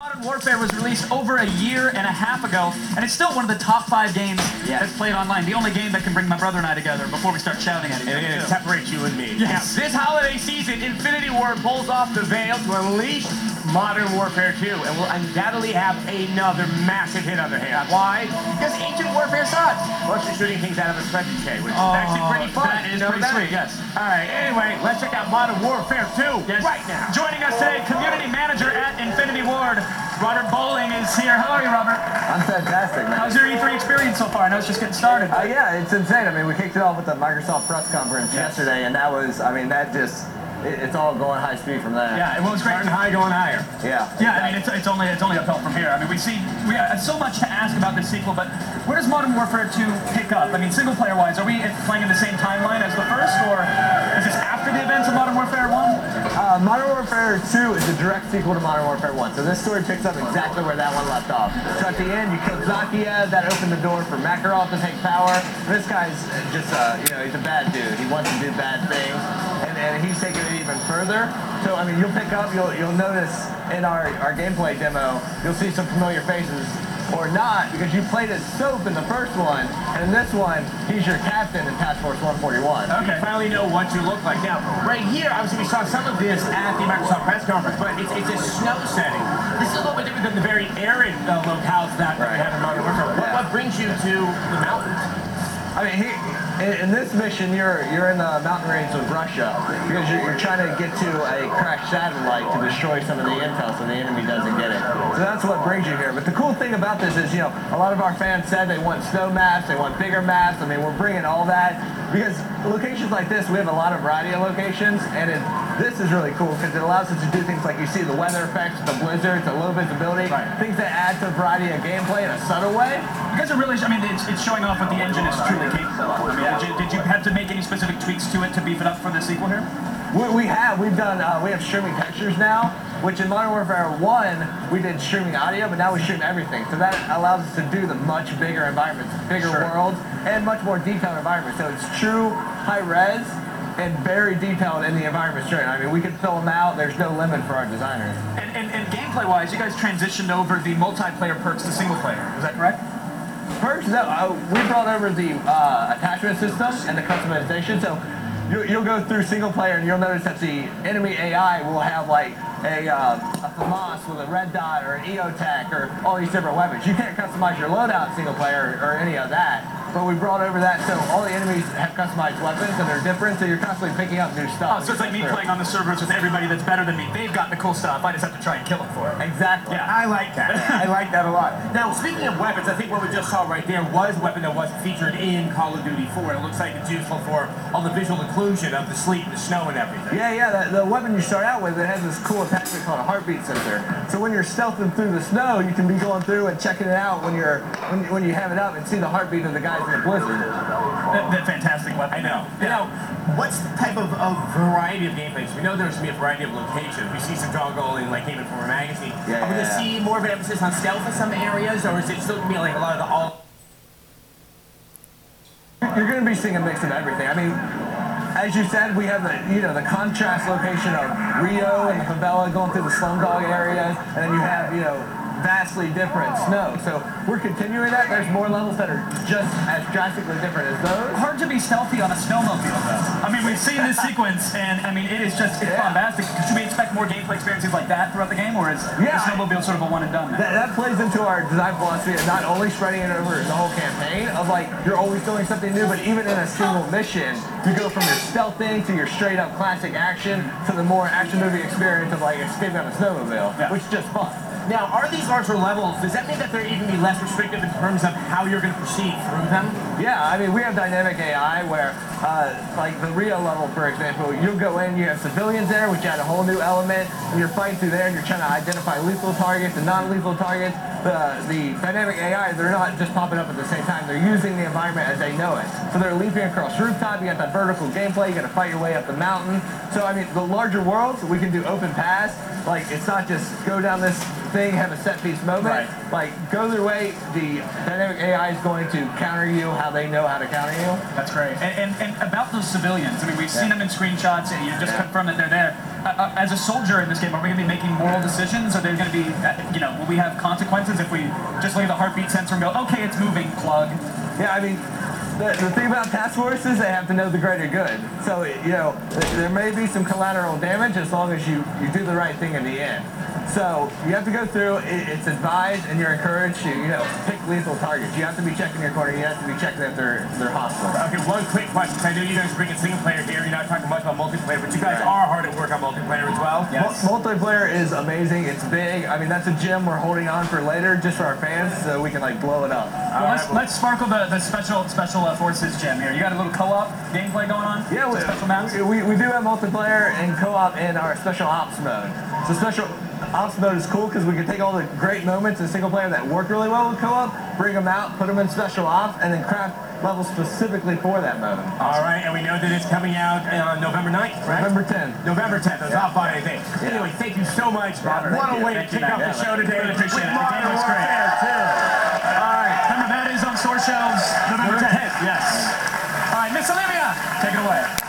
Modern Warfare was released over a year and a half ago, and it's still one of the top 5 games that's played online. The only game that can bring my brother and I together before we start shouting at each other. And it separates you and me. Yes. Now, this holiday season, Infinity Ward pulls off the veil to unleash Modern Warfare 2, and will undoubtedly have another massive hit on their hands. Why? Because Ancient Warfare sucks. Plus, you're shooting things out of a spreadsheet, which is actually pretty fun. That is pretty sweet, yes. All right, anyway, let's check out Modern Warfare 2 right now. Joining us today, community manager at Infinity Ward, Robert Bowling is here. How are you, Robert? I'm fantastic, man. How's your E3 experience so far? I know it's just getting started. Yeah, it's insane. I mean, we kicked it off with the Microsoft press conference yesterday, and that was, I mean, that just, it's all going high speed from there. Yeah, it was great. Starting high, going higher. Yeah. Yeah, I mean, it's only uphill from here. I mean, we have so much to ask about this sequel, but where does Modern Warfare 2 pick up? I mean, single-player-wise, are we playing in the same timeline as the first, or is this after the events of Modern Warfare 1? Modern Warfare 2 is a direct sequel to Modern Warfare 1, so this story picks up exactly where that one left off. So at the end, you killed Zakia, that opened the door for Makarov to take power. This guy's just, you know, he's a bad dude. He wants to do bad things, and he's taking it even further. So, I mean, you'll pick up, you'll notice in our gameplay demo, you'll see some familiar faces, or not, because you played as Soap in the first one, and in this one, he's your captain in Task Force 141. Okay. You finally know what you look like. Now, right here, obviously we saw some of this at the Microsoft press conference, but it's a snow setting. This is a little bit different than the very arid locales that we have in Modern Warfare. What brings you to the mountains? I mean, in this mission, you're in the mountain range of Russia because you're trying to get to a crashed satellite to destroy some of the intel so the enemy doesn't get it. So that's what brings you here. But the cool thing about this is, you know, a lot of our fans said they want snow maps, they want bigger maps. I mean, we're bringing all that because locations like this, we have a lot of variety of locations, and this is really cool because it allows us to do things like you see the weather effects, the blizzards, the low visibility, things that add to a variety of gameplay in a subtle way. You guys are really, I mean, it's showing off what the engine is truly capable of. I mean, did you have to make any specific tweaks to it to beef it up for the sequel here? We have streaming textures now, which in Modern Warfare 1, we did streaming audio, but now we stream everything. So that allows us to do the much bigger environments, bigger worlds, and much more detailed environments. So it's true high res and very detailed in the environment straight. I mean, we can fill them out. There's no limit for our designers. And gameplay-wise, you guys transitioned over the multiplayer perks to single-player. Is that correct? Perks, no, we brought over the attachment system and the customization. So you'll go through single player and you'll notice that the enemy AI will have like a FAMAS with a red dot or an EOTech or all these different weapons. You can't customize your loadout single player or any of that. But we brought over that, so all the enemies have customized weapons and they're different, so you're constantly picking up new stuff. Oh, so it's like me playing on the servers with everybody that's better than me. They've got the cool stuff. I just have to try and kill them for it. Exactly. Yeah, I like that. I like that a lot. Now, speaking of weapons, I think what we just saw right there was a weapon that was featured in Call of Duty 4. It looks like it's useful for all the visual inclusion of the sleet and the snow and everything. Yeah, the weapon you start out with, it has this cool attachment called a heartbeat sensor. So when you're stealthing through the snow, you can be going through and checking it out when you have it up and see the heartbeat of the guys in the blizzard. That fantastic weapon. I know. Yeah. Now, what's the type of variety of gameplays? We know there's going to be a variety of locations. We see some jungle in like Game Informer magazine. Are we going to see more of an emphasis on stealth in some areas, or is it still going to be like a lot of the all? You're going to be seeing a mix of everything. I mean, as you said, we have the contrast location of Rio and the favela going through the slumdog areas, and then you have vastly different snow. So we're continuing that. There's more levels that are just as drastically different as those. Hard to be stealthy on a snowmobile, though. I mean, we've seen this sequence, and I mean, it's bombastic. Should we expect more gameplay experiences like that throughout the game, or is the snowmobile sort of a one and done now? That plays into our design philosophy of not only spreading it over the whole campaign, of like, you're always doing something new, but even in a single mission, you go from your stealthing to your straight up classic action to the more action movie experience of like escaping on a snowmobile, which is just fun. Now, are these larger levels, does that mean that they're even be less restrictive in terms of how you're going to proceed through them? Yeah, I mean, we have dynamic AI where, like the Rio level, for example, you'll go in, you have civilians there, which add a whole new element, and you're fighting through there and you're trying to identify lethal targets and non-lethal targets. The dynamic AI, they're not just popping up at the same time, they're using the environment as they know it. So they're leaping across rooftop, you got that vertical gameplay, you got to fight your way up the mountain. So, I mean, the larger worlds, we can do open paths. Like, it's not just go down this thing, have a set piece moment. Like, go their way, the dynamic AI is going to counter you how they know how to counter you. That's great. And And about those civilians, I mean, we've seen them in screenshots, and you just confirmed that they're there. As a soldier in this game, are we going to be making moral decisions? Are there going to be, will we have consequences if we just look at the heartbeat sensor and go, okay, it's moving, plug? Yeah, I mean, the thing about task forces, they have to know the greater good. So, there may be some collateral damage as long as you do the right thing in the end. So you have to go through, it's advised and you're encouraged to, pick lethal targets. You have to be checking your corner, you have to be checking if they're hostile. Okay, one quick question. I know you guys bring a single player here, you're not talking much about multiplayer, but you guys are hard at work on multiplayer as well. Yes. Multiplayer is amazing, it's big. I mean, that's a gem we're holding on for later, just for our fans, so we can blow it up. Well, let's sparkle the special forces gem here. You got a little co-op gameplay going on? Yeah, special maps? we do have multiplayer and co-op in our special ops mode. So special ops mode is cool because we can take all the great moments in single player that work really well with co-op, bring them out, put them in special ops, and then craft levels specifically for that mode. All right, and we know that it's coming out on November 9th, right? November 10th. November 10th, that's off on anything. Yeah. Anyway, thank you so much. Robert, what a way to kick off the show today. Really appreciate it. The Modern game was great. Warfare 2. All right. Remember, that is on store shelves November 10th. Yes. All right, Miss Olivia, take it away.